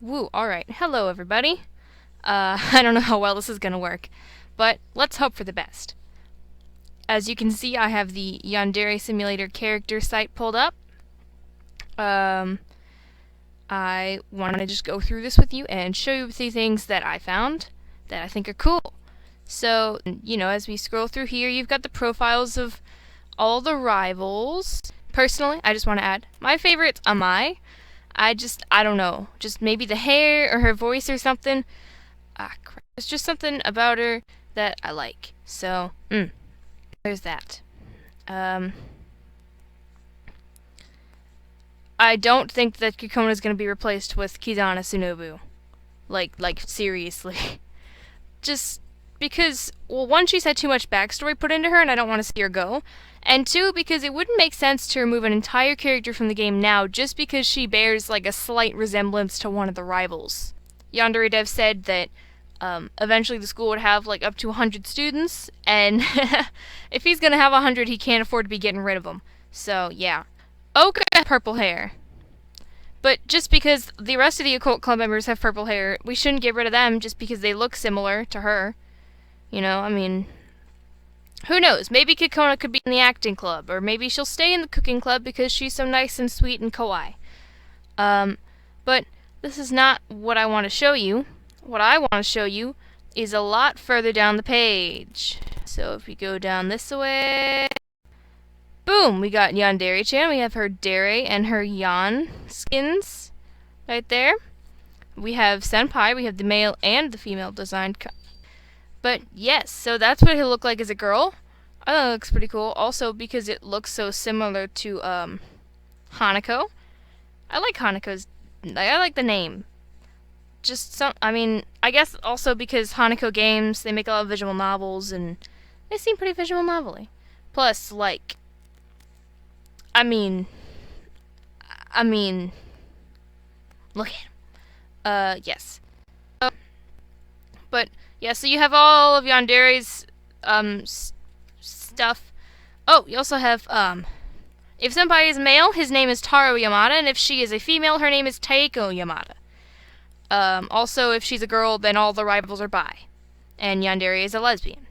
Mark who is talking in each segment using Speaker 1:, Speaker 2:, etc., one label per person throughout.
Speaker 1: Woo, alright. Hello, everybody. I don't know how well this is gonna work, but let's hope for the best. As you can see, I have the Yandere Simulator character site pulled up. I want to just go through this with you and show you a few things that I found that I think are cool. So, as we scroll through here, you've got the profiles of all the rivals. Personally, I just want to add, my favorite's Amai. I don't know, just maybe the hair or her voice or something. Crap. There's just something about her that I like. So, there's that. I don't think that Kikona is going to be replaced with Kizana Tsunobu. Like seriously. Just because, well, one, she's had too much backstory put into her and I don't want to see her go. And two, because it wouldn't make sense to remove an entire character from the game now just because she bears like a slight resemblance to one of the rivals. Yandere Dev said that eventually the school would have like up to 100 students, and if he's gonna have 100, he can't afford to be getting rid of them. So yeah. Oka has purple hair. But just because the rest of the Occult Club members have purple hair, we shouldn't get rid of them just because they look similar to her. Who knows? Maybe Kikona could be in the acting club, or maybe she'll stay in the cooking club because she's so nice and sweet and kawaii. But this is not what I want to show you. What I want to show you is a lot further down the page. So if we go down this way, boom, we got Yandere-chan. We have her Dere and her Yan skins right there. We have Senpai. We have the male and the female designed. But yes, so that's what he'll look like as a girl. I thought it looks pretty cool. Also because it looks so similar to Hanako. I like Hanako's. I like the name. I guess also because Hanako games, they make a lot of visual novels and they seem pretty visual novel-y. Plus, look at him. Yes. But yeah, so you have all of Yandere's stuff. Oh, you also have if Senpai is male, his name is Taro Yamada, and if she is a female, her name is Taeko Yamada. Also, if she's a girl, then all the rivals are bi, and Yandere is a lesbian.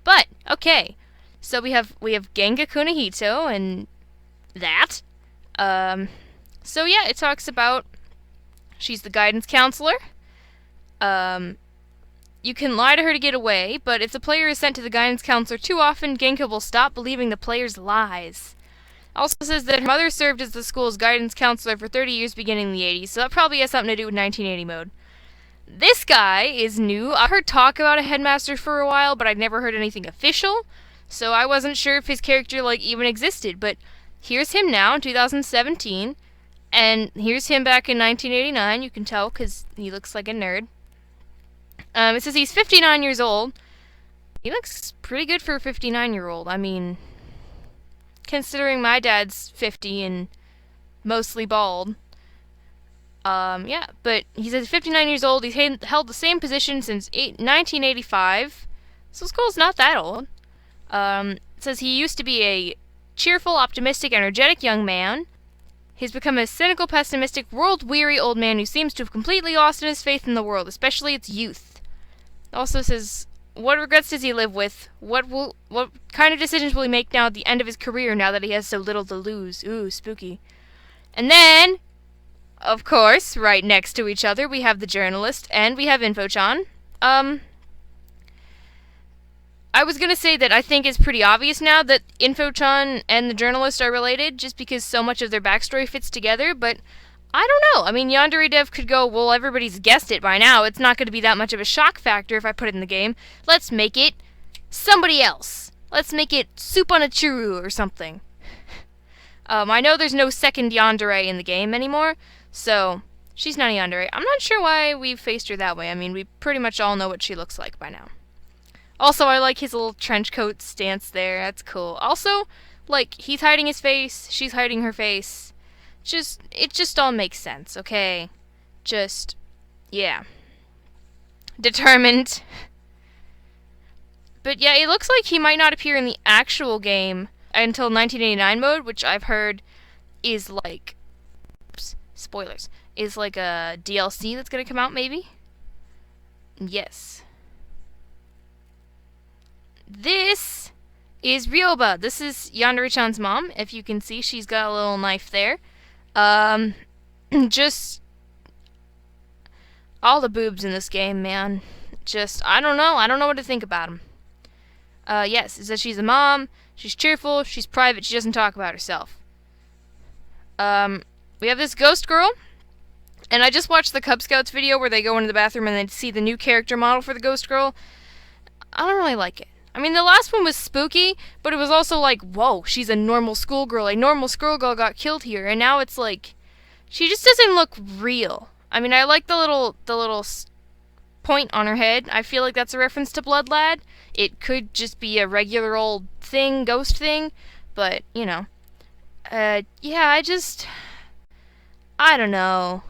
Speaker 1: But okay, so we have Genga Kunihito and that. So yeah, it talks about she's the guidance counselor. You can lie to her to get away, but if the player is sent to the guidance counselor too often, Genka will stop believing the player's lies. Also says that her mother served as the school's guidance counselor for 30 years beginning in the 80s, so that probably has something to do with 1980 mode. This guy is new. I heard talk about a headmaster for a while, but I'd never heard anything official, so I wasn't sure if his character even existed, but here's him now in 2017, and here's him back in 1989. You can tell because he looks like a nerd. It says he's 59 years old. He looks pretty good for a 59-year-old. Considering my dad's 50 and mostly bald. Yeah, but he says 59 years old. He's held the same position since 1985. So school's not that old. It says he used to be a cheerful, optimistic, energetic young man. He's become a cynical, pessimistic, world-weary old man who seems to have completely lost his faith in the world, especially its youth. It also says, what regrets does he live with? What kind of decisions will he make now at the end of his career now that he has so little to lose? Ooh, spooky. And then, of course, right next to each other, we have the journalist and we have Info-chan. I was gonna say that I think it's pretty obvious now that Info-chan and the journalist are related, just because so much of their backstory fits together, but I don't know. Yandere Dev could go, well, everybody's guessed it by now. It's not going to be that much of a shock factor if I put it in the game. Let's make it somebody else. Let's make it Soup on a Churu or something. I know there's no second Yandere in the game anymore, so she's not a Yandere. I'm not sure why we've faced her that way. We pretty much all know what she looks like by now. Also, I like his little trench coat stance there. That's cool. Also, he's hiding his face, she's hiding her face. It just all makes sense, okay? Yeah. Determined. But yeah, it looks like he might not appear in the actual game until 1989 mode, which I've heard is oops, spoilers. is like a DLC that's gonna come out, maybe? Yes. This is Ryoba. This is Yandere-chan's mom. If you can see, she's got a little knife there. Just all the boobs in this game, man. Just, I don't know. I don't know what to think about them. Yes, it says she's a mom. She's cheerful. She's private. She doesn't talk about herself. We have this ghost girl. And I just watched the Cub Scouts video where they go into the bathroom and they see the new character model for the ghost girl. I don't really like it. I mean, the last one was spooky, but it was also like, whoa, she's a normal schoolgirl. A normal schoolgirl got killed here, and now it's like, she just doesn't look real. I mean, I like the little point on her head. I feel like that's a reference to Blood Lad. It could just be a regular old thing, ghost thing, but, you know. Yeah, I don't know.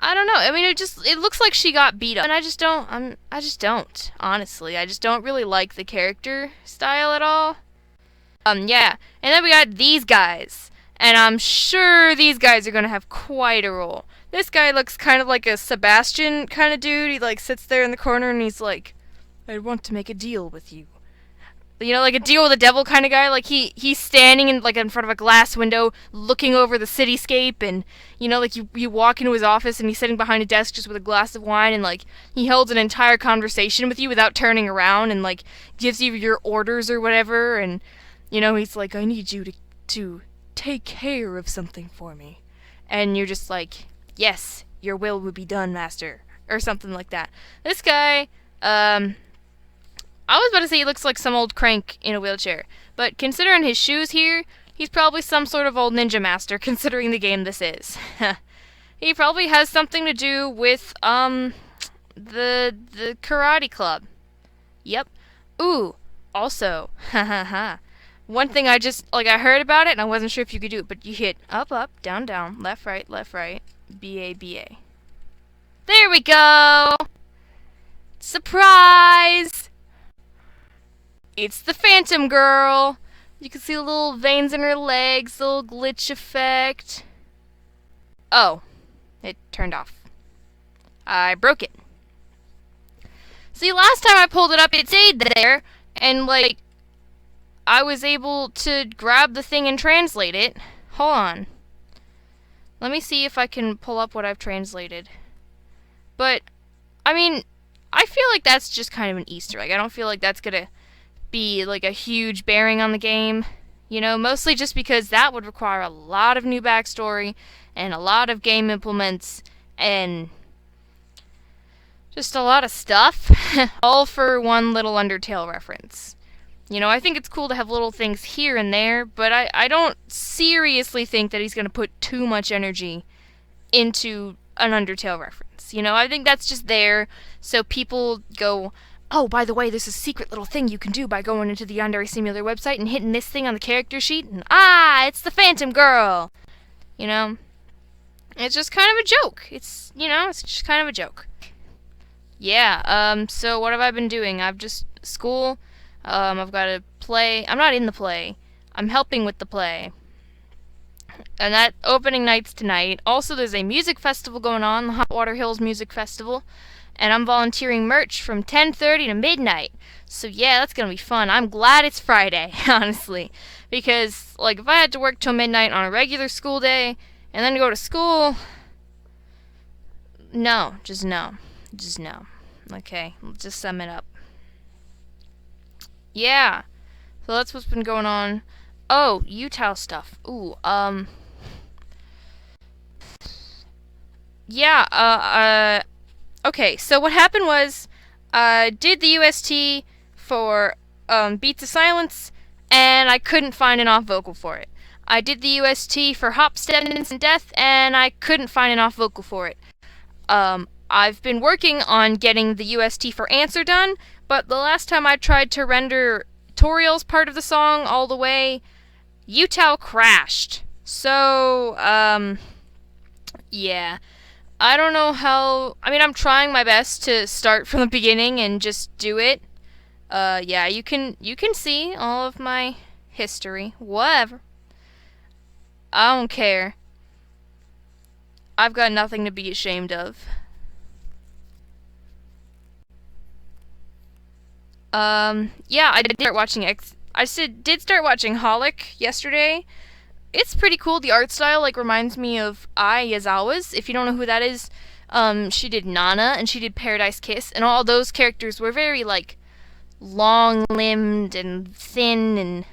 Speaker 1: I mean, it looks like she got beat up, and I just don't, honestly. I just don't really like the character style at all. Yeah. And then we got these guys. And I'm sure these guys are gonna have quite a role. This guy looks kind of like a Sebastian kind of dude. He, like, sits there in the corner and he's like, I want to make a deal with you. You know, like a deal with the devil kind of guy. Like, he's standing in front of a glass window looking over the cityscape, and, you know, like, you walk into his office and he's sitting behind a desk just with a glass of wine, and, like, he holds an entire conversation with you without turning around, and, like, gives you your orders or whatever, and, you know, he's like, I need you to take care of something for me. And you're just like, yes, your will be done, master. Or something like that. This guy, I was about to say he looks like some old crank in a wheelchair, but considering his shoes here, he's probably some sort of old ninja master, considering the game this is. He probably has something to do with, the karate club. Yep. Ooh, also, one thing I heard about it, and I wasn't sure if you could do it, but you hit up, up, down, down, left, right, B-A, B-A. There we go! Surprise! It's the Phantom Girl. You can see the little veins in her legs, the little glitch effect. Oh, it turned off. I broke it. See, last time I pulled it up, it stayed there, and, like, I was able to grab the thing and translate it. Hold on. Let me see if I can pull up what I've translated. But, I mean, I feel like that's just kind of an Easter egg. I don't feel like that's gonna be like a huge bearing on the game, you know, mostly just because that would require a lot of new backstory and a lot of game implements and just a lot of stuff, all for one little Undertale reference. You know, I think it's cool to have little things here and there, but I don't seriously think that he's going to put too much energy into an Undertale reference. You know, I think that's just there so people go, oh, by the way, there's a secret little thing you can do by going into the Yandere Simulator website and hitting this thing on the character sheet, and it's the Phantom Girl! You know? It's just kind of a joke. It's just kind of a joke. Yeah, so what have I been doing? I've just, school, I've got to play. I'm not in the play. I'm helping with the play. And that opening night's tonight. Also, there's a music festival going on, the Hot Water Hills Music Festival. And I'm volunteering merch from 10:30 to midnight. So yeah, that's gonna be fun. I'm glad it's Friday, honestly. Because, like, if I had to work till midnight on a regular school day, and then go to school... No, just no. Just no. Okay, let's just sum it up. Yeah. So that's what's been going on. Oh, Utah stuff. Ooh, yeah, okay, so what happened was, I did the UST for, Beats of Silence, and I couldn't find an off vocal for it. I did the UST for Hop, Step, and Death, and I couldn't find an off vocal for it. I've been working on getting the UST for Answer done, but the last time I tried to render Toriel's part of the song all the way, Utah crashed. So, yeah. I don't know how... I mean, I'm trying my best to start from the beginning and just do it. Yeah, you can see all of my history. Whatever. I don't care. I've got nothing to be ashamed of. Yeah, I did start watching did start watching Holic yesterday. It's pretty cool. The art style like reminds me of Ai Yazawa's. If you don't know who that is, she did Nana and she did Paradise Kiss, and all those characters were very like long-limbed and thin, and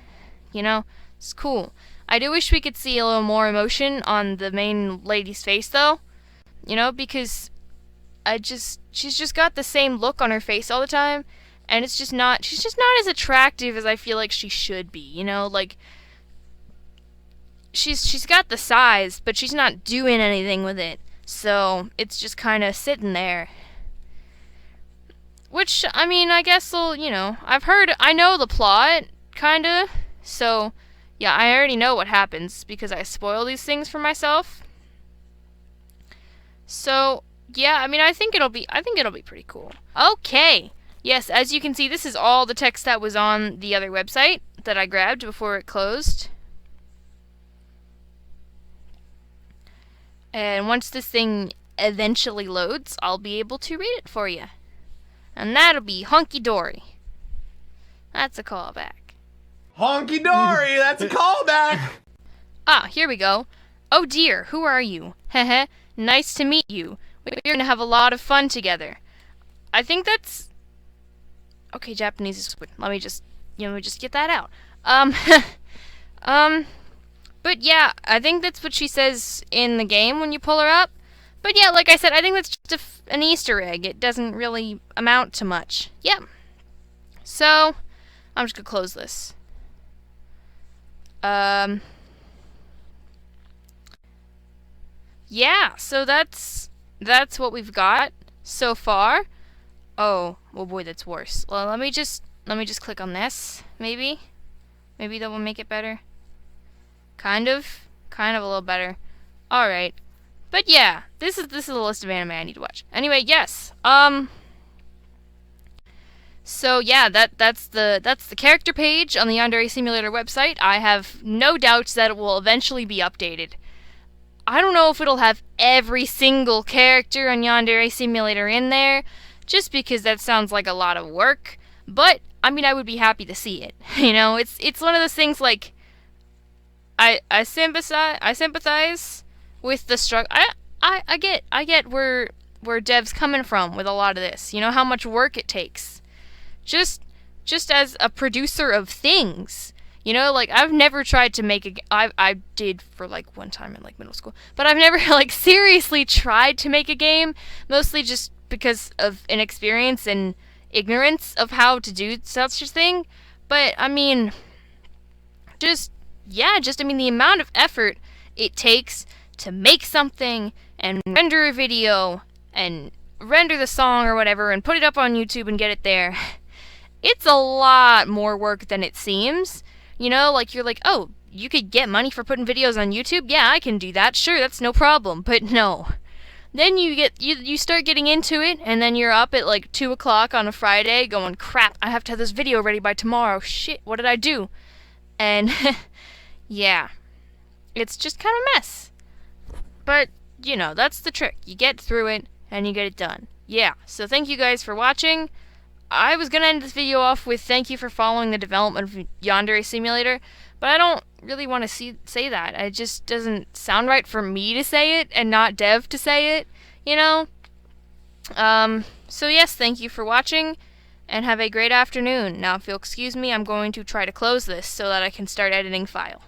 Speaker 1: it's cool. I do wish we could see a little more emotion on the main lady's face though, because she's just got the same look on her face all the time, and she's just not as attractive as I feel like she should be, like she's got the size, but she's not doing anything with it. So it's just kind of sitting there. Which, I mean, I guess I know the plot, kinda. So, yeah, I already know what happens because I spoil these things for myself. So, yeah, I mean, I think it'll be pretty cool. Okay. Yes, as you can see, this is all the text that was on the other website that I grabbed before it closed. And once this thing eventually loads, I'll be able to read it for you. And that'll be honky-dory. That's a callback.
Speaker 2: Honky-dory, that's a callback!
Speaker 1: Ah, here we go. Oh dear, who are you? Heh. Nice to meet you. We're gonna have a lot of fun together. I think that's... Okay, Japanese is good. Let me just get that out. But yeah, I think that's what she says in the game when you pull her up. But yeah, like I said, I think that's just an Easter egg. It doesn't really amount to much. Yeah. So, I'm just gonna close this. Yeah, so that's what we've got so far. Oh boy, that's worse. Well, let me just click on this, maybe that will make it better. Kind of a little better. All right, but yeah, this is a list of anime I need to watch. Anyway, yes. So yeah, that's the character page on the Yandere Simulator website. I have no doubts that it will eventually be updated. I don't know if it'll have every single character on Yandere Simulator in there, just because that sounds like a lot of work. But I mean, I would be happy to see it. It's one of those things like I sympathize with the struggle. I get where devs coming from with a lot of this. How much work it takes. Just as a producer of things. Like, I've never tried to make I did for, like, one time in, like, middle school. But I've never, like, seriously tried to make a game. Mostly just because of inexperience and ignorance of how to do such a thing. But, I mean, the amount of effort it takes to make something and render a video and render the song or whatever and put it up on YouTube and get it there. It's a lot more work than it seems. Like, you're like, oh, you could get money for putting videos on YouTube? Yeah, I can do that. Sure, that's no problem. But no. Then you start getting into it, and then you're up at like 2 o'clock on a Friday going, crap, I have to have this video ready by tomorrow. Shit, what did I do? And, yeah. It's just kind of a mess. But, that's the trick. You get through it, and you get it done. Yeah, so thank you guys for watching. I was gonna end this video off with thank you for following the development of Yandere Simulator, but I don't really want to say that. It just doesn't sound right for me to say it and not Dev to say it, So yes, thank you for watching, and have a great afternoon. Now, if you'll excuse me, I'm going to try to close this so that I can start editing file.